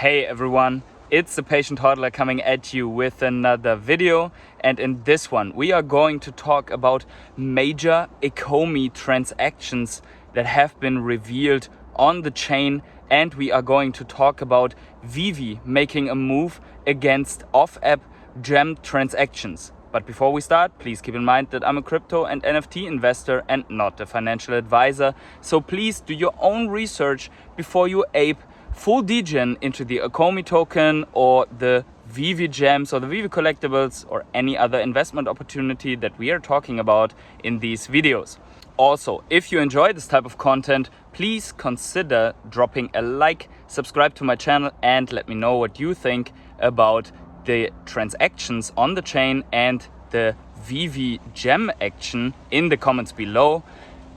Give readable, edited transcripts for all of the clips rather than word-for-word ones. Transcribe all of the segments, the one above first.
Hey everyone, it's the Patient Hodler coming at you with another video, and in this one we are going to talk about major Ecomi transactions that have been revealed on the chain, and we are going to talk about Veve making a move against off-app gem transactions. But before we start, please keep in mind that I'm a crypto and NFT investor and not a financial advisor, so please do your own research before you ape full degen into the Ecomi token or the Veve gems or the Veve collectibles or any other investment opportunity that we are talking about in these videos. Also, if you enjoy this type of content, please consider dropping a like, subscribe to my channel, and let me know what you think about the transactions on the chain and the Veve gem action in the comments below.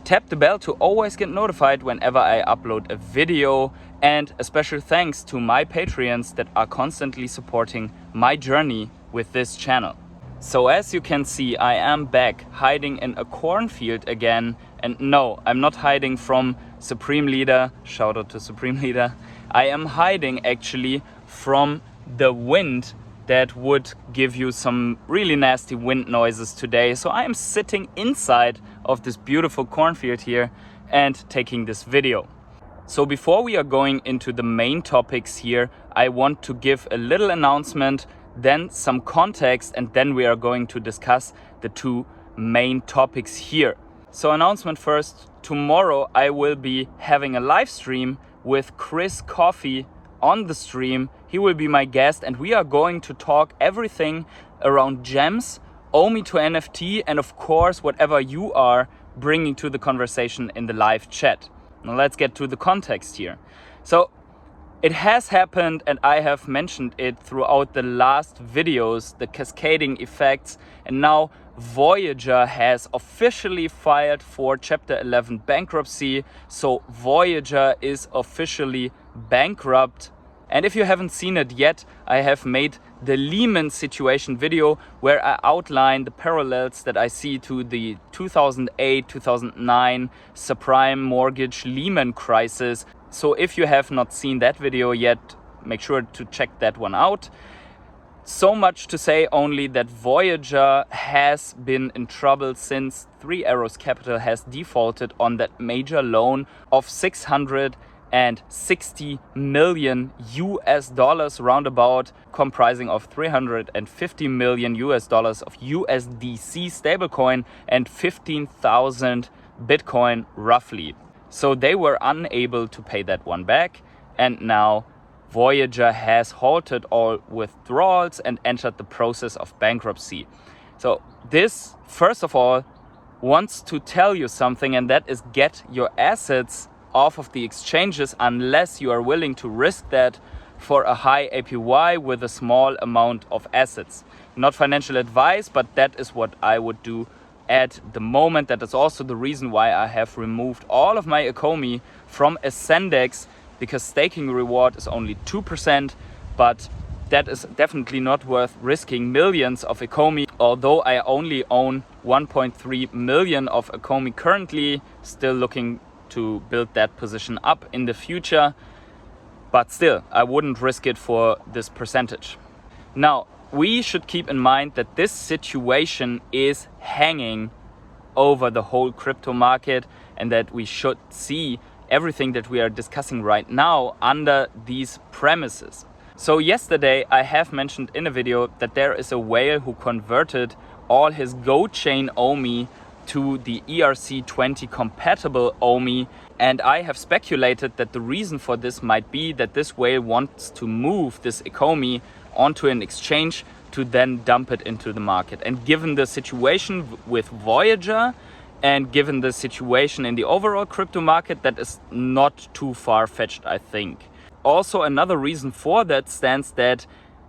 Tap the bell to always get notified whenever I upload a video, and a special thanks to my Patreons that are constantly supporting my journey with this channel. So as you can see, I am back hiding in a cornfield again, and no, I'm not hiding from Supreme Leader, shout out to Supreme Leader. I am hiding actually from the wind that would give you some really nasty wind noises today. So I am sitting inside of this beautiful cornfield here and taking this video. So before we are going into the main topics here, I want to give a little announcement, then some context, and then we are going to discuss the two main topics here. So announcement first, tomorrow I will be having a live stream with Chris Coffee on the stream. He will be my guest, and we are going to talk everything around gems, Omi to NFT, and of course whatever you are bringing to the conversation in the live chat. Now let's get to the context here. So it has happened, and I have mentioned it throughout the last videos, the cascading effects, and now Voyager has officially filed for Chapter 11 bankruptcy. So Voyager is officially bankrupt. And if you haven't seen it yet, I have made the Lehman situation video where I outline the parallels that I see to the 2008-2009 subprime mortgage Lehman crisis. So if you have not seen that video yet, make sure to check that one out. So much to say only that Voyager has been in trouble since Three Arrows Capital has defaulted on that major loan of $660 million roundabout, comprising of $350 million of USDC stablecoin and 15,000 Bitcoin roughly. So they were unable to pay that one back, and now Voyager has halted all withdrawals and entered the process of bankruptcy. So this, first of all, wants to tell you something, and that is get your assets off of the exchanges unless you are willing to risk that for a high APY with a small amount of assets. Not financial advice, but that is what I would do at the moment. That is also the reason why I have removed all of my Ecomi from Ascendex, because staking reward is only 2%, but that is definitely not worth risking millions of Ecomi. Although I only own 1.3 million of Ecomi currently, still looking to build that position up in the future, but still I wouldn't risk it for this percentage. Now we should keep in mind that this situation is hanging over the whole crypto market, and that we should see everything that we are discussing right now under these premises. So yesterday I have mentioned in a video that there is a whale who converted all his GoChain Omi to the ERC20 compatible Omi, and I have speculated that the reason for this might be that this whale wants to move this Ecomi onto an exchange to then dump it into the market. And given the situation with Voyager and given the situation in the overall crypto market, that is not too far-fetched, I think. Also, another reason for that stands that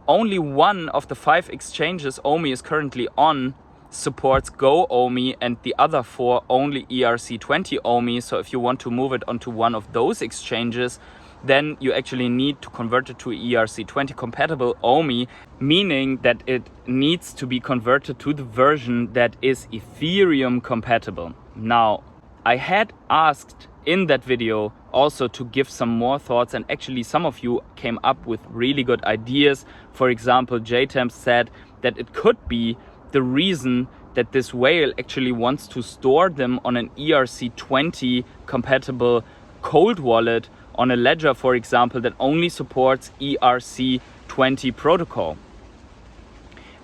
only one of the 5 exchanges Omi is currently on supports Go Omi, and the other 4 only ERC20 Omi. So if you want to move it onto one of those exchanges, then you actually need to convert it to ERC20 compatible Omi, meaning that it needs to be converted to the version that is Ethereum compatible. Now, I had asked in that video also to give some more thoughts, and actually some of you came up with really good ideas. For example, JTemp said that it could be the reason that this whale actually wants to store them on an ERC20 compatible cold wallet on a ledger, for example, that only supports ERC20 protocol.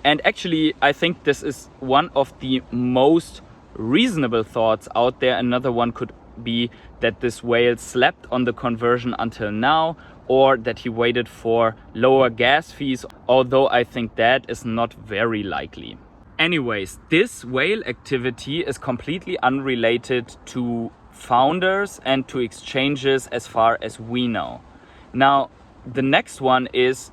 And actually, I think this is one of the most reasonable thoughts out there. Another one could be that this whale slept on the conversion until now, or that he waited for lower gas fees, although I think that is not very likely. Anyways, this whale activity is completely unrelated to founders and to exchanges as far as we know. Now, the next one is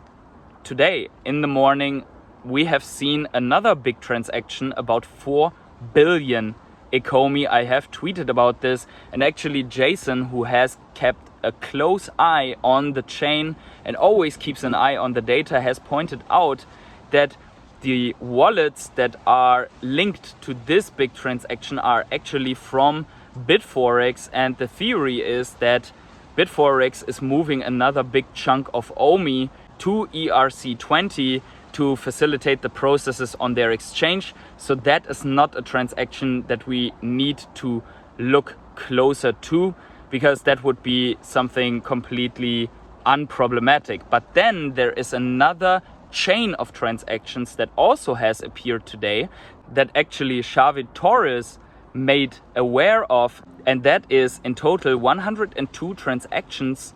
today in the morning, we have seen another big transaction, about 4 billion Ecomi. I have tweeted about this, and actually Jason, who has kept a close eye on the chain and always keeps an eye on the data, has pointed out that the wallets that are linked to this big transaction are actually from Bitforex, and the theory is that Bitforex is moving another big chunk of OMI to ERC20 to facilitate the processes on their exchange. So that is not a transaction that we need to look closer to, because that would be something completely unproblematic. But then there is another chain of transactions that also has appeared today that actually Xavi Torres made aware of, and that is in total 102 transactions,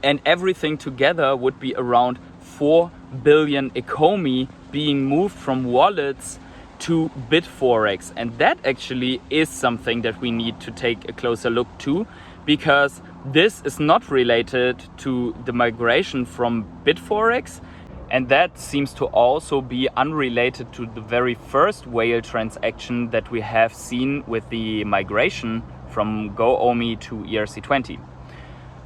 and everything together would be around 4 billion Ecomi being moved from wallets to Bitforex. And that actually is something that we need to take a closer look to, because this is not related to the migration from Bitforex, and that seems to also be unrelated to the very first whale transaction that we have seen with the migration from GoOmi to ERC20.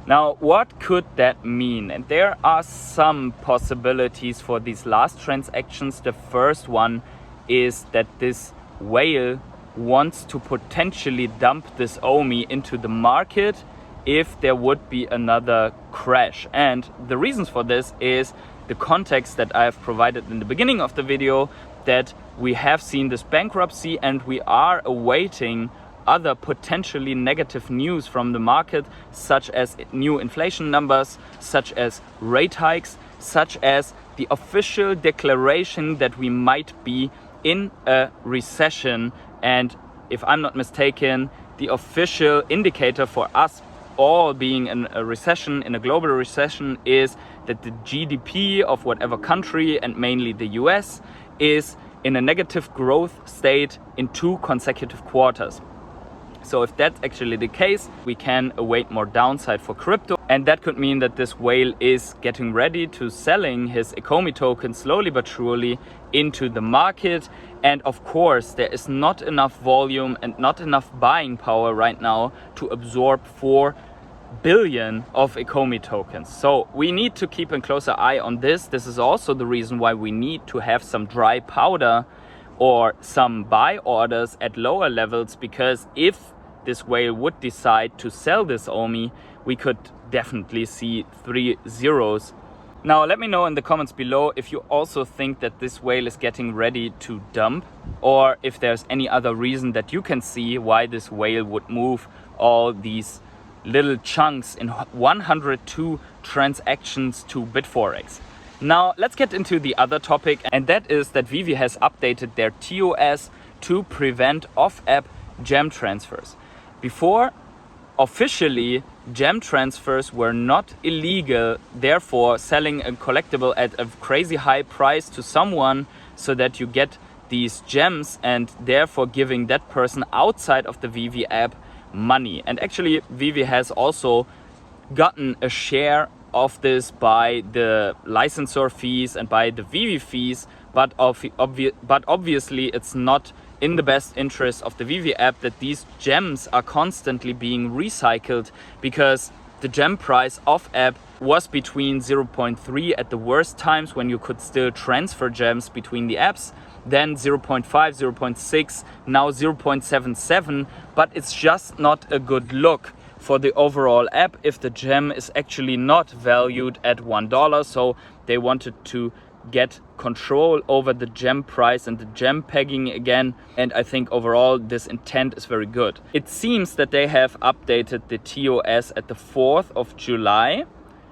Now, what could that mean? And there are some possibilities for these last transactions. The first one is that this whale wants to potentially dump this OMI into the market if there would be another crash. And the reasons for this is the context that I have provided in the beginning of the video, that we have seen this bankruptcy and we are awaiting other potentially negative news from the market, such as new inflation numbers, such as rate hikes, such as the official declaration that we might be in a recession. And if I'm not mistaken, the official indicator for us all being in a recession, in a global recession, is that the GDP of whatever country, and mainly the US, is in a negative growth state in 2 consecutive quarters. So if that's actually the case, we can await more downside for crypto. And that could mean that this whale is getting ready to selling his Ecomi token slowly but surely into the market. And of course, there is not enough volume and not enough buying power right now to absorb 4 billion of Ecomi tokens. So we need to keep a closer eye on this. This is also the reason why we need to have some dry powder or some buy orders at lower levels, because if this whale would decide to sell this OMI, we could definitely see 3 zeros. Now let me know in the comments below if you also think that this whale is getting ready to dump, or if there's any other reason that you can see why this whale would move all these little chunks in 102 transactions to Bitforex. Now let's get into the other topic, and that is that Veve has updated their TOS to prevent off-app gem transfers. Before, officially, gem transfers were not illegal, therefore selling a collectible at a crazy high price to someone so that you get these gems, and therefore giving that person outside of the Veve app money. And actually Veve has also gotten a share of this by the licensor fees and by the Veve fees, but obviously it's not in the best interest of the Veve app that these gems are constantly being recycled, because the gem price off app was between 0.3 at the worst times when you could still transfer gems between the apps, then 0.5, 0.6, now 0.77, but it's just not a good look for the overall app if the gem is actually not valued at $1. So they wanted to get control over the gem price and the gem pegging again, and I think overall this intent is very good. It seems that they have updated the TOS at the 4th of July.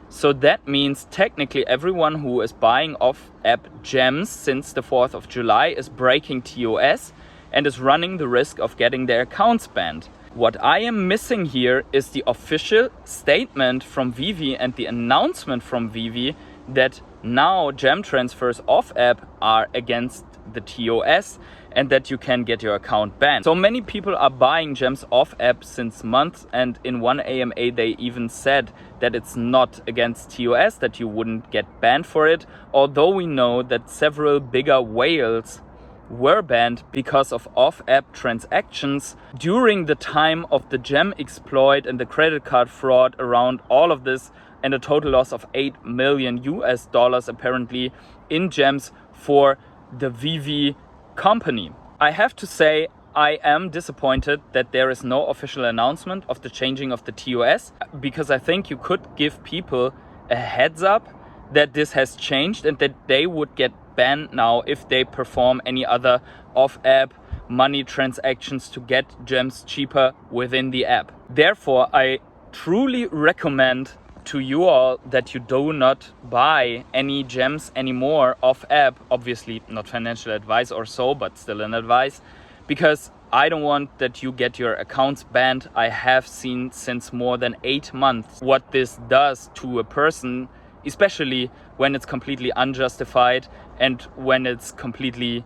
So that means technically everyone who is buying off-app gems since the 4th of July is breaking TOS and is running the risk of getting their accounts banned. What I am missing here is the official statement from Veve and the announcement from Veve that now gem transfers off-app are against the TOS and that you can get your account banned. So many people are buying gems off-app since months, and in one AMA they even said that it's not against TOS, that you wouldn't get banned for it, although we know that several bigger whales were banned because of off-app transactions during the time of the gem exploit and the credit card fraud around all of this, and a total loss of $8 million apparently in gems for the Veve company. I have to say I am disappointed that there is no official announcement of the changing of the TOS, because I think you could give people a heads up that this has changed and that they would get banned now if they perform any other off-app money transactions to get gems cheaper within the app. Therefore, I truly recommend to you all that you do not buy any gems anymore off-app. Obviously not financial advice or so, but still an advice, because I don't want that you get your accounts banned. I have seen since more than 8 months what this does to a person, especially when it's completely unjustified and when it's completely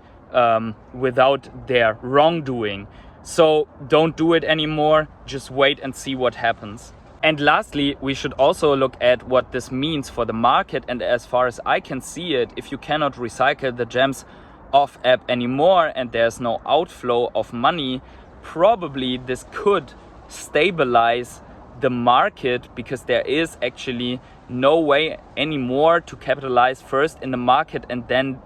without their wrongdoing. So don't do it anymore. Just wait and see what happens. And lastly, we should also look at what this means for the market. And as far as I can see it, if you cannot recycle the gems off app anymore and there's no outflow of money, probably this could stabilize the market, because there is actually no way anymore to capitalize first in the market and then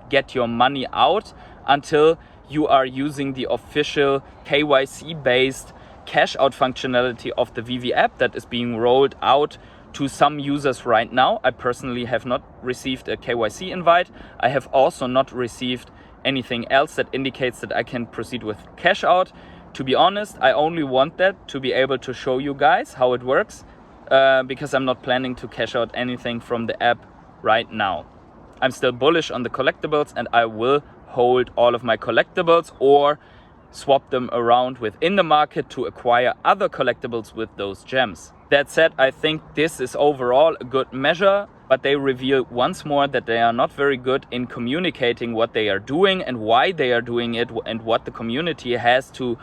get your money out until you are using the official KYC based cash out functionality of the Veve app that is being rolled out to some users right now. I personally have not received a KYC invite. I have also not received anything else that indicates that I can proceed with cash out. To be honest, I only want that to be able to show you guys how it works, because I'm not planning to cash out anything from the app right now. I'm still bullish on the collectibles, and I will hold all of my collectibles or swap them around within the market to acquire other collectibles with those gems. That said, I think this is overall a good measure, but they reveal once more that they are not very good in communicating what they are doing and why they are doing it, and what the community has to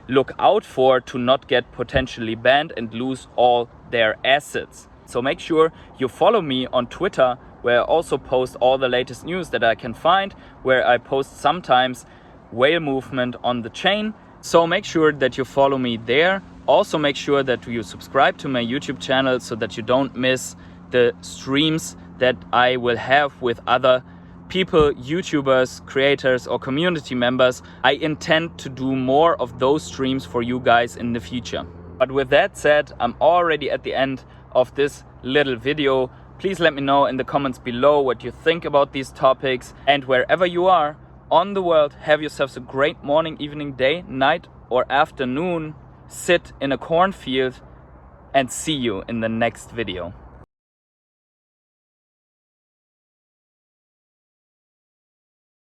look out for to not get potentially banned and lose all their assets. So make sure you follow me on Twitter, where I also post all the latest news that I can find, where I post sometimes whale movement on the chain. So make sure that you follow me there. Also make sure that you subscribe to my YouTube channel so that you don't miss the streams that I will have with other people, YouTubers, creators or community members. I intend to do more of those streams for you guys in the future. But with that said, I'm already at the end of this little video. Please let me know in the comments below what you think about these topics, and wherever you are on the world, have yourselves a great morning, evening, day, night or afternoon. Sit in a cornfield, and see you in the next video.